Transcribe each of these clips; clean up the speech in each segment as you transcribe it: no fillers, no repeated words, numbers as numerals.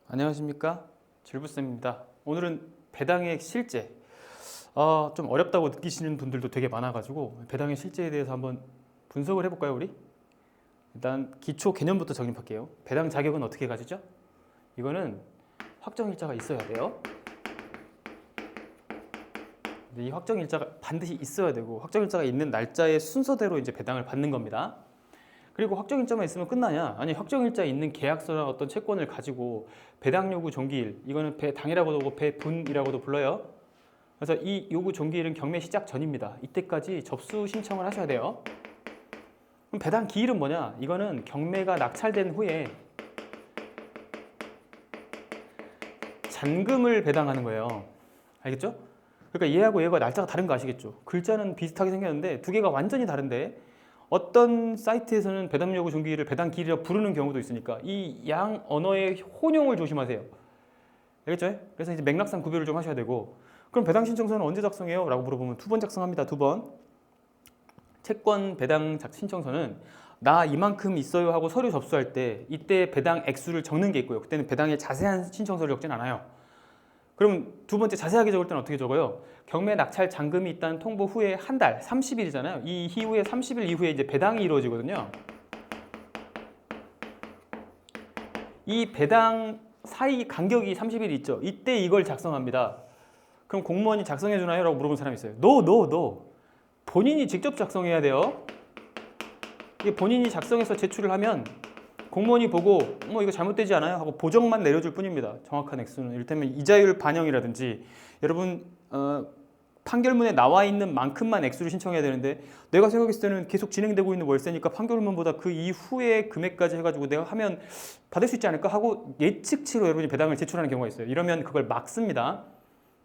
안녕하십니까, 질부쌤입니다. 오늘은 배당의 실제, 좀 어렵다고 느끼시는 분들도 되게 많아가지고 배당의 실제에 대해서 한번 분석을 해볼까요, 우리? 일단 기초 개념부터 정립할게요. 배당 자격은 어떻게 가지죠? 이거는 확정일자가 있어야 돼요. 근데 이 확정일자가 반드시 있어야 되고, 확정일자가 있는 날짜의 순서대로 이제 배당을 받는 겁니다. 그리고 확정일자만 있으면 끝나냐? 아니, 확정일자에 있는 계약서나 어떤 채권을 가지고 배당 요구 종기일, 이거는 배당이라고도 하고 배분이라고도 불러요. 그래서 이 요구 종기일은 경매 시작 전입니다. 이때까지 접수 신청을 하셔야 돼요. 그럼 배당 기일은 뭐냐? 이거는 경매가 낙찰된 후에 잔금을 배당하는 거예요. 알겠죠? 그러니까 얘하고 얘가 날짜가 다른 거 아시겠죠? 글자는 비슷하게 생겼는데 두 개가 완전히 다른데, 어떤 사이트에서는 배당 요구 종기일을 배당 기일이라고 부르는 경우도 있으니까 이 양 언어의 혼용을 조심하세요. 알겠죠? 그래서 이제 맥락상 구별을 좀 하셔야 되고, 그럼 배당 신청서는 언제 작성해요? 라고 물어보면 2번 작성합니다. 2번. 채권 배당 신청서는 나 이만큼 있어요 하고 서류 접수할 때 이때 배당 액수를 적는 게 있고요. 그때는 배당의 자세한 신청서를 적진 않아요. 그럼 두 번째 자세하게 적을 때는 어떻게 적어요? 경매 낙찰 잔금이 있다는 통보 후에 한 달, 30일이잖아요. 이 이후에 30일 이후에 이제 배당이 이루어지거든요. 이 배당 사이 간격이 30일이 있죠. 이때 이걸 작성합니다. 그럼 공무원이 작성해 주나요? 라고 물어본 사람이 있어요. No. 본인이 직접 작성해야 돼요. 이게 본인이 작성해서 제출을 하면 공무원이 보고 뭐 이거 잘못되지 않아요? 하고 보정만 내려줄 뿐입니다. 정확한 액수는. 이를테면 이자율 반영이라든지, 여러분 판결문에 나와 있는 만큼만 액수를 신청해야 되는데, 내가 생각했을 때는 계속 진행되고 있는 월세니까 판결문보다 그 이후의 금액까지 해가지고 내가 하면 받을 수 있지 않을까 하고 예측치로 여러분이 배당을 제출하는 경우가 있어요. 이러면 그걸 막습니다.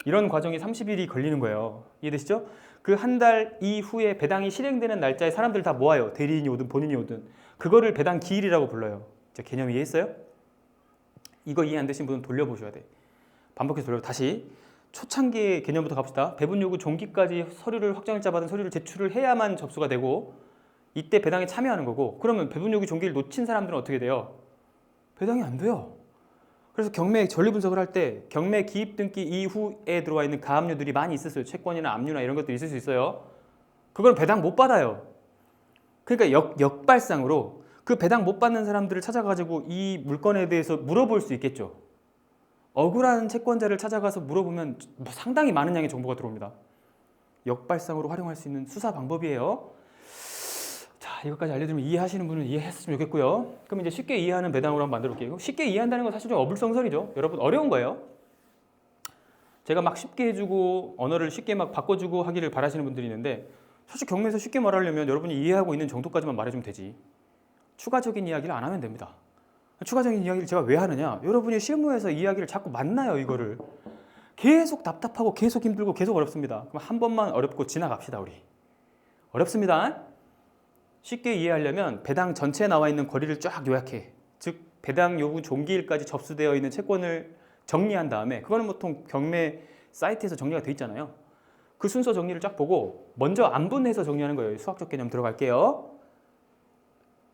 이런 과정이 30일이 걸리는 거예요. 이해되시죠? 그 한 달 이후에 배당이 실행되는 날짜에 사람들 다 모아요. 대리인이 오든 본인이 오든. 그거를 배당 기일이라고 불러요. 이제 개념 이해했어요? 이거 이해 안 되신 분은 돌려보셔야 돼. 반복해서 돌려. 다시 초창기 개념부터 갑시다. 배분 요구 종기까지 서류를, 확정일자 받은 서류를 제출을 해야만 접수가 되고, 이때 배당에 참여하는 거고, 그러면 배분 요구 종기를 놓친 사람들은 어떻게 돼요? 배당이 안 돼요. 그래서 경매 전리 분석을 할 때 경매 기입 등기 이후에 들어와 있는 가압류들이 많이 있었어요. 채권이나 압류나 이런 것들이 있을 수 있어요. 그건 배당 못 받아요. 그러니까 역발상으로 그 배당 못 받는 사람들을 찾아가지고 이 물건에 대해서 물어볼 수 있겠죠. 억울한 채권자를 찾아가서 물어보면 상당히 많은 양의 정보가 들어옵니다. 역발상으로 활용할 수 있는 수사 방법이에요. 자, 이것까지 알려드리면 이해하시는 분은 이해했으면 좋겠고요. 그럼 이제 쉽게 이해하는 배당으로 한번 만들어 볼게요. 쉽게 이해한다는 건 사실 좀 어불성설이죠. 여러분, 어려운 거예요. 제가 막 쉽게 해주고 언어를 쉽게 막 바꿔주고 하기를 바라시는 분들이 있는데, 사실 경매에서 쉽게 말하려면 여러분이 이해하고 있는 정도까지만 말해주면 되지, 추가적인 이야기를 안 하면 됩니다. 추가적인 이야기를 제가 왜 하느냐, 여러분이 실무에서 이야기를 자꾸 만나요. 이거를 계속 답답하고 계속 힘들고 계속 어렵습니다. 그럼 한 번만 어렵고 지나갑시다. 우리 어렵습니다. 쉽게 이해하려면 배당 전체에 나와 있는 권리를 쫙 요약해. 즉 배당 요구 종기일까지 접수되어 있는 채권을 정리한 다음에, 그거는 보통 경매 사이트에서 정리가 돼 있잖아요. 그 순서 정리를 쫙 보고 먼저 안분해서 정리하는 거예요. 수학적 개념 들어갈게요.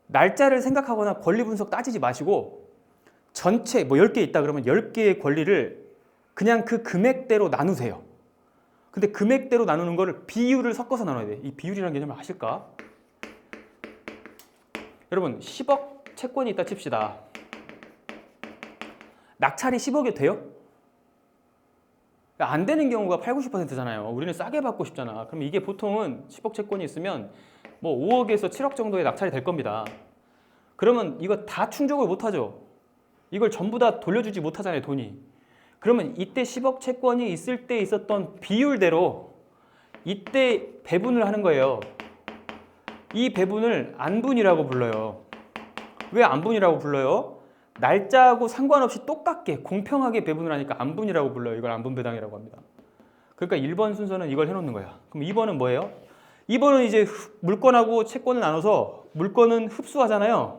날짜를 생각하거나 권리 분석 따지지 마시고, 전체 뭐 10개 있다 그러면 10개의 권리를 그냥 그 금액대로 나누세요. 근데 금액대로 나누는 거를 비율을 섞어서 나눠야 돼. 이 비율이라는 개념을 아실까? 여러분, 10억 채권이 있다 칩시다. 낙찰이 10억이 돼요? 안 되는 경우가 8, 90%잖아요. 우리는 싸게 받고 싶잖아. 그럼 이게 보통은 10억 채권이 있으면 뭐 5억에서 7억 정도의 낙찰이 될 겁니다. 그러면 이거 다 충족을 못하죠. 이걸 전부 다 돌려주지 못하잖아요, 돈이. 그러면 이때 10억 채권이 있을 때 있었던 비율대로 이때 배분을 하는 거예요. 이 배분을 안분이라고 불러요. 왜 안분이라고 불러요? 날짜하고 상관없이 똑같게 공평하게 배분을 하니까 안분이라고 불러요. 이걸 안분배당이라고 합니다. 그러니까 1번 순서는 이걸 해놓는 거야. 그럼 2번은 뭐예요? 2번은 이제 물건하고 채권을 나눠서 물건은 흡수하잖아요.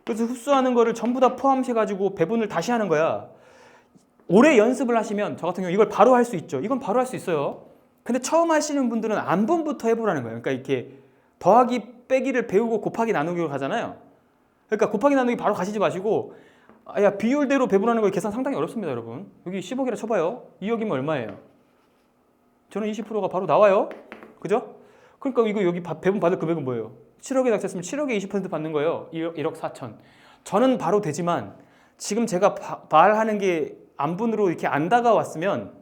그래서 흡수하는 거를 전부 다 포함해가지고 배분을 다시 하는 거야. 오래 연습을 하시면 저 같은 경우 이걸 바로 할 수 있죠. 이건 바로 할 수 있어요. 근데 처음 하시는 분들은 안분부터 해보라는 거예요. 그러니까 이렇게 더하기 빼기를 배우고 곱하기 나누기로 가잖아요. 그러니까 곱하기 나누기 바로 가시지 마시고 야, 비율대로 배분하는 거 계산 상당히 어렵습니다, 여러분. 여기 10억이라 쳐봐요. 2억이면 얼마예요? 저는 20%가 바로 나와요. 그죠? 그러니까 이거 여기 배분 받을 금액은 뭐예요? 7억에 닥쳤으면 7억에 20% 받는 거예요. 1억 4천. 저는 바로 되지만 지금 제가 말하는 게 안분으로 이렇게 안 다가왔으면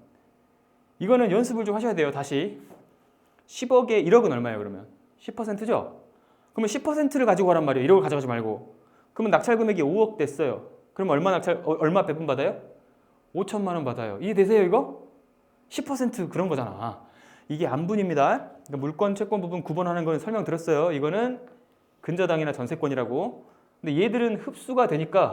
이거는 연습을 좀 하셔야 돼요. 다시 10억에 1억은 얼마예요? 그러면 10%죠? 그러면 10%를 가지고 가란 말이에요. 1억을 가져가지 말고. 그러면 낙찰 금액이 5억 됐어요. 그럼 얼마 배분 받아요? 5천만 원 받아요. 이해되세요 이거? 10% 그런 거잖아. 이게 안분입니다. 그러니까 물권, 채권 부분 구분하는 건 설명드렸어요. 이거는 근저당이나 전세권이라고. 근데 얘들은 흡수가 되니까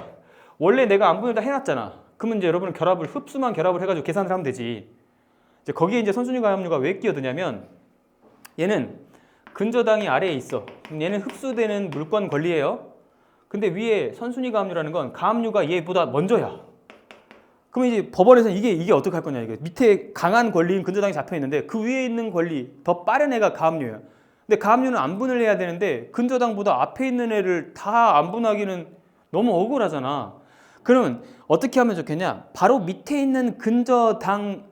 원래 내가 안분을 다 해놨잖아. 그러면 이제 여러분은 흡수만 결합을 해가지고 계산을 하면 되지. 이제 거기에 이제 선순위 가압류가 왜 끼어드냐면 얘는 근저당이 아래에 있어. 그럼 얘는 흡수되는 물권 권리예요. 근데 위에 선순위 가압류라는 건 가압류가 얘보다 먼저야. 그러면 이제 법원에서 이게 어떻게 할 거냐. 이게 밑에 강한 권리인 근저당이 잡혀 있는데 그 위에 있는 권리 더 빠른 애가 가압류예요. 근데 가압류는 안분을 해야 되는데 근저당보다 앞에 있는 애를 다 안분하기는 너무 억울하잖아. 그러면 어떻게 하면 좋겠냐? 바로 밑에 있는 근저당하고는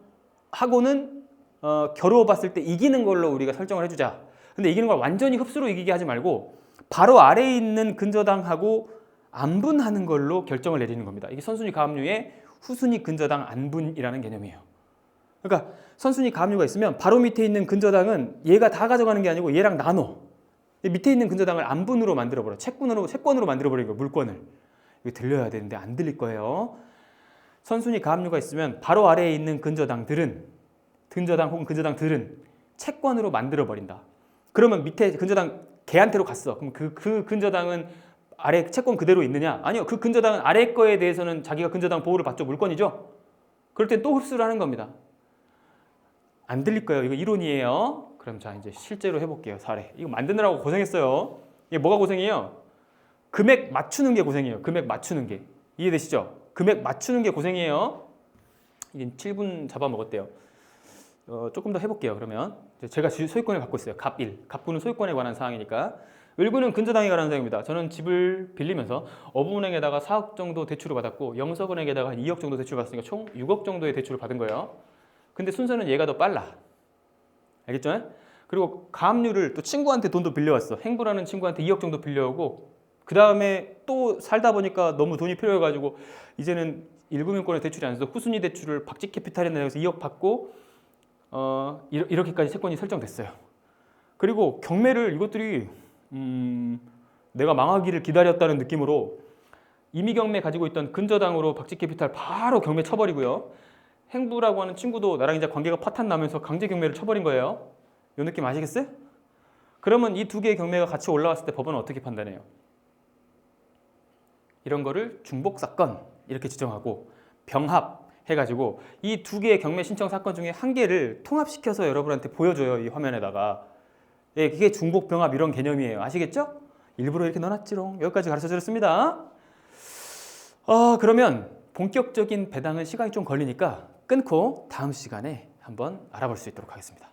겨루어 봤을 때 이기는 걸로 우리가 설정을 해주자. 근데 이기는 걸 완전히 흡수로 이기게 하지 말고 바로 아래에 있는 근저당하고 안분하는 걸로 결정을 내리는 겁니다. 이게 선순위 가압류의 후순위 근저당 안분이라는 개념이에요. 그러니까 선순위 가압류가 있으면 바로 밑에 있는 근저당은 얘가 다 가져가는 게 아니고 얘랑 나눠. 밑에 있는 근저당을 안분으로 만들어버려. 채권으로 만들어버리는 거예요. 물권을. 이거 들려야 되는데 안 들릴 거예요. 선순위 가압류가 있으면 바로 아래에 있는 근저당 혹은 근저당들은 채권으로 만들어버린다. 그러면 밑에 근저당 걔한테로 갔어. 그럼 그 근저당은 아래 채권 그대로 있느냐? 아니요. 그 근저당은 아래 거에 대해서는 자기가 근저당 보호를 받죠. 물권이죠. 그럴 땐 또 흡수를 하는 겁니다. 안 들릴 거예요. 이거 이론이에요. 그럼 자 이제 실제로 해볼게요. 사례. 이거 만드느라고 고생했어요. 이게 뭐가 고생이에요? 금액 맞추는 게 고생이에요. 금액 맞추는 게. 이해되시죠? 금액 맞추는 게 고생이에요. 이게 7분 잡아먹었대요. 조금 더 해볼게요. 그러면 제가 소유권을 갖고 있어요. 갑 1. 갑구는 소유권에 관한 사항이니까. 을구는 근저당에 관한 사항입니다. 저는 집을 빌리면서 어부은행에다가 4억 정도 대출을 받았고 영석은행에다가 2억 정도 대출을 받았으니까 총 6억 정도의 대출을 받은 거예요. 근데 순서는 얘가 더 빨라. 알겠죠? 그리고 가압류를 또 친구한테 돈도 빌려왔어. 행부라는 친구한테 2억 정도 빌려오고 그 다음에 또 살다 보니까 너무 돈이 필요해가지고 이제는 일금융권에 대출이 안 돼서 후순위 대출을 박지캐피탈에 내서 2억 받고 이렇게까지 채권이 설정됐어요. 그리고 경매를 이것들이 내가 망하기를 기다렸다는 느낌으로 이미 경매 가지고 있던 근저당으로 박지캐피탈 바로 경매 쳐버리고요. 행부라고 하는 친구도 나랑 이제 관계가 파탄 나면서 강제 경매를 쳐버린 거예요. 이 느낌 아시겠어요? 그러면 이 두 개의 경매가 같이 올라왔을 때 법원은 어떻게 판단해요? 이런 거를 중복 사건 이렇게 지정하고 병합 해가지고 이 두 개의 경매 신청 사건 중에 한 개를 통합시켜서 여러분한테 보여줘요. 이 화면에다가. 예, 그게 중복 병합 이런 개념이에요. 아시겠죠? 일부러 이렇게 넣어놨지롱. 여기까지 가르쳐드렸습니다. 그러면 본격적인 배당은 시간이 좀 걸리니까 끊고 다음 시간에 한번 알아볼 수 있도록 하겠습니다.